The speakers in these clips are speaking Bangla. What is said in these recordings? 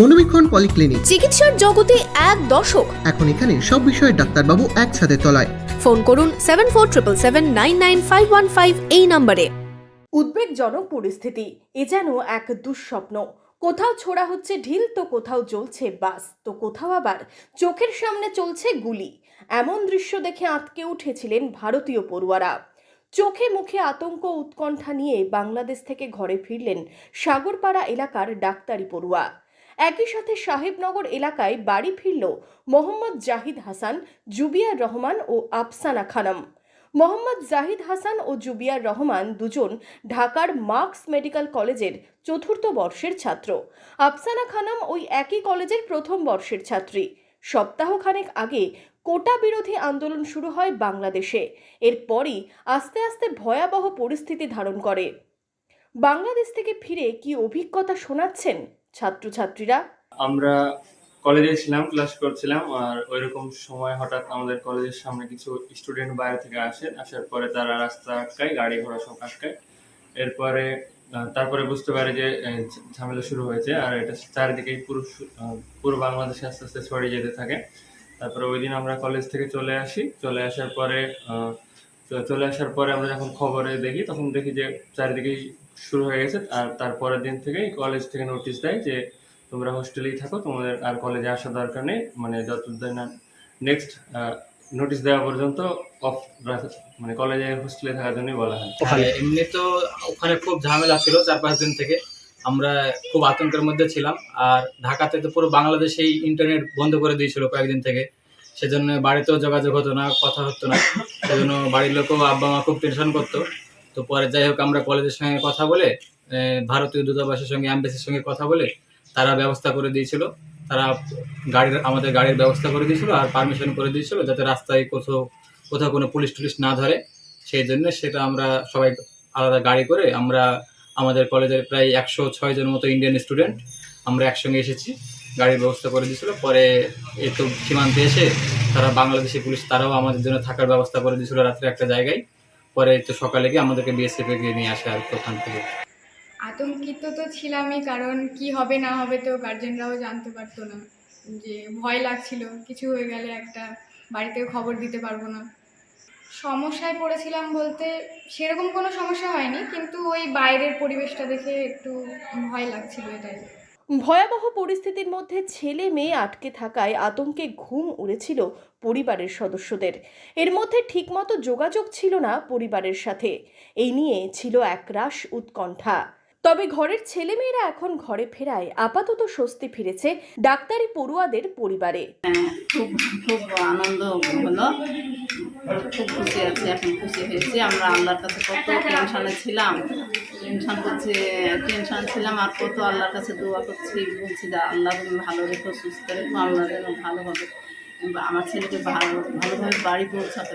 মনোবীক্ষণ পলিক্লিনিক, চিকিৎসার জগতে এক দশক। এখন এখানে সব বিষয়ে ডাক্তারবাবু একসাথে তলায়। ফোন করুন 7477999515 এই নম্বরে। উদ্বেগজনক পরিস্থিতি, এ যেন এক দুঃস্বপ্ন। কোথাও ছোড়া হচ্ছে ঢিল, তো কোথাও জ্বলছে বাস, তো কোথাও আবার চোখের সামনে চলছে গুলি। এমন দৃশ্য দেখে আঁতকে উঠেছিলেন ভারতীয় পড়ুয়ারা। চোখে মুখে আতঙ্ক উৎকণ্ঠা নিয়ে বাংলাদেশ থেকে ঘরে ফিরলেন সাগরপাড়া এলাকার ডাক্তারি পড়ুয়া। একই সাথে সাহেবনগর এলাকায় বাড়ি ফিরল মোহাম্মদ জাহিদ হাসান, জুবিয়ার রহমান ও আফসানা খানম। মোহাম্মদ জাহিদ হাসান ও জুবিয়ার রহমান দুজন ঢাকার মার্কস মেডিকেল কলেজের চতুর্থ বর্ষের ছাত্র। আফসানা খানম ওই একই কলেজের প্রথম বর্ষের ছাত্রী। সপ্তাহখানেক আগে কোটা বিরোধী আন্দোলন শুরু হয় বাংলাদেশে। এরপরই আস্তে আস্তে ভয়াবহ পরিস্থিতি ধারণ করে। বাংলাদেশ থেকে ফিরে কি অভিজ্ঞতা শোনাচ্ছেন ছাত্রছাত্রীরা। আমরা কলেজে ছিলাম, ক্লাস করছিলাম, আর ওইরকম সময় হঠাৎ আমাদের কলেজের সামনে কিছু স্টুডেন্ট বাইরে থেকে আসার পরে তারা রাস্তা আটকায়, গাড়ি ঘোড়া সব আটকায়। তারপরে বুঝতে পারে যে ঝামেলা শুরু হয়েছে, আর এটা চারিদিকেই পুরো বাংলাদেশে আস্তে আস্তে ছড়িয়ে যেতে থাকে। তারপরে ওই দিন আমরা কলেজ থেকে চলে আসার পরে আমরা যখন খবরে দেখি, তখন দেখি যে চারিদিকেই শুরু হয়ে গেছে। আর তারপরের দিন থেকেই কলেজ থেকে নোটিশ দেয় যে তোমরা হোস্টেলেই থাকো, তোমাদের আর কলেজে আসার দরকার নেই। মানে যতদিন না নেক্সট নোটিশ দেওয়া পর্যন্ত মানে কলেজে হোস্টেলে থাকার জন্যই বলা হয়। এমনি তো ওখানে খুব ঝামেলা ছিল, 4-5 দিন থেকে আমরা খুব আতঙ্কের মধ্যে ছিলাম। আর ঢাকাতে তো পুরো বাংলাদেশেই ইন্টারনেট বন্ধ করে দিয়েছিল কয়েকদিন থেকে, সেজন্য বাড়িতেও যোগাযোগ হতো না, কথা হতো না। সেজন্য বাড়ির লোকও, আব্বা মা খুব টেনশন করতো। তো পরে যাই হোক, আমরা কলেজের সঙ্গে কথা বলে, ভারতীয় দূতাবাসের সঙ্গে, অ্যাম্বাসির সঙ্গে কথা বলে তারা ব্যবস্থা করে দিয়েছিল। তারা আমাদের গাড়ির ব্যবস্থা করে দিয়েছিল আর পারমিশন করে দিয়েছিল যাতে রাস্তায় কোথাও কোনো পুলিশ টুলিশ না ধরে। সেই জন্য সেটা আমরা সবাই আলাদা গাড়ি করে আমরা আমাদের কলেজের প্রায় 106 জন মতো ইন্ডিয়ান স্টুডেন্ট আমরা একসঙ্গে এসেছি, গাড়ির ব্যবস্থা করে দিয়েছিল। পরে এই তো সীমান্তে এসে তারা বাংলাদেশি পুলিশ, তারাও আমাদের জন্য থাকার ব্যবস্থা করে দিয়েছিল রাত্রে একটা জায়গায়। পরে তো সকালে গিয়ে আমাদেরকে বিএসএফে গিয়ে নিয়ে আসে আর ওখান থেকে। আতঙ্কিত তো ছিলামই, কারণ কি হবে না হবে তো গার্জেনরাও জানতে পারতো না। যে ভয় লাগছিল কিছু হয়ে গেলে একটা বাড়িতেও খবর দিতে পারবো না। সমস্যায় পড়েছিলাম বলতে সেরকম কোনো সমস্যা হয়নি, কিন্তু ওই বাইরের পরিবেশটা দেখে একটু ভয় লাগছিল, এটাই। ভয়াবহ পরিস্থিতির মধ্যে ছেলে মেয়ে আটকে থাকায় আতঙ্কে ঘুম উড়েছিল পরিবারের সদস্যদের। এর মধ্যে ঠিকমতো যোগাযোগ ছিল না পরিবারের সাথে। এই নিয়ে ছিল একরাশ উৎকণ্ঠা। তবে ঘরের ছেলেমেয়েরা এখন ঘরে ফেরায় আপাতত স্বস্তি ফিরেছে ডাক্তারি পড়ুয়াদের পরিবারে। খুব খুব আনন্দ হলো, খুব খুশি আছি, এখন খুশি হয়েছি। আমরা আল্লাহর কাছে কত টেনশন ছিলাম, আর কত আল্লাহর কাছে দোয়া করছি, বলছি যে আল্লাহ তুমি ভালো রেখো, সুস্থ রেখো, আল্লাহ যেন ভালোভাবে আমার ছেলেকে ভালোভাবে বাড়ি পৌঁছাতে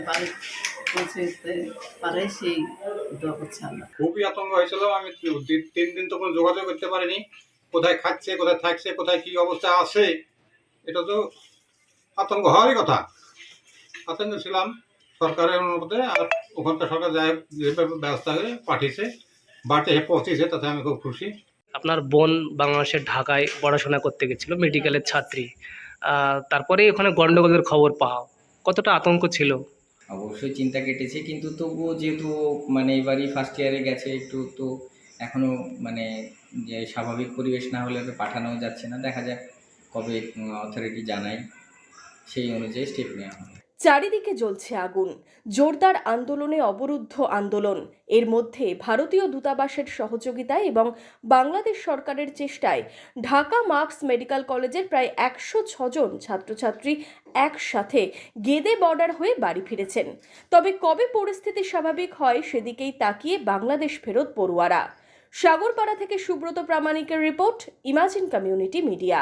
পারে সেই দোয়া করছি আল্লাহ। খুবই আতঙ্ক হয়েছিল। আমি 3 দিন তো কোনো যোগাযোগ করতে পারিনি, কোথায় খাচ্ছে, কোথায় থাকছে, কোথায় কি অবস্থা আছে, এটা তো আতঙ্ক হওয়ারই কথা। আতঙ্ক ছিলাম সরকারের অনুমতি, আর ওখানকার সরকার যাই যেভাবে ব্যবস্থা করে পাঠিয়েছে, বাড়িতে পৌঁছেছে, তাতে আমি খুব খুশি। আপনার বোন বাংলাদেশের ঢাকায় পড়াশোনা করতে গেছিল, মেডিকেলের ছাত্রী। তারপরে ওখানে গন্ডগোলের খবর পাও, কতটা আতঙ্ক ছিল? অবশ্যই চিন্তা কেটেছে, কিন্তু তবুও যেহেতু মানে এবারই ফার্স্ট ইয়ারে গেছে, একটু তো এখনও মানে যে স্বাভাবিক পরিবেশ না হলে তো পাঠানো যাচ্ছে না। দেখা যাক কবে অথরিটি জানায়, সেই অনুযায়ী স্টেপ নেওয়া হবে। চারিদিকে জ্বলছে আগুন, জোরদার আন্দোলনে অবরুদ্ধ আন্দোলন। এর মধ্যে ভারতীয় দূতাবাসের সহযোগিতায় এবং বাংলাদেশ সরকারের চেষ্টায় ঢাকা মার্কস মেডিকেল কলেজের প্রায় 106 জন ছাত্রছাত্রী একসাথে গেদে বর্ডার হয়ে বাড়ি ফিরেছেন। তবে কবে পরিস্থিতি স্বাভাবিক হয় সেদিকেই তাকিয়ে বাংলাদেশ ফেরত পড়ুয়ারা। সাগরপাড়া থেকে সুব্রত প্রামাণিকের রিপোর্ট, ইমাজিন কমিউনিটি মিডিয়া।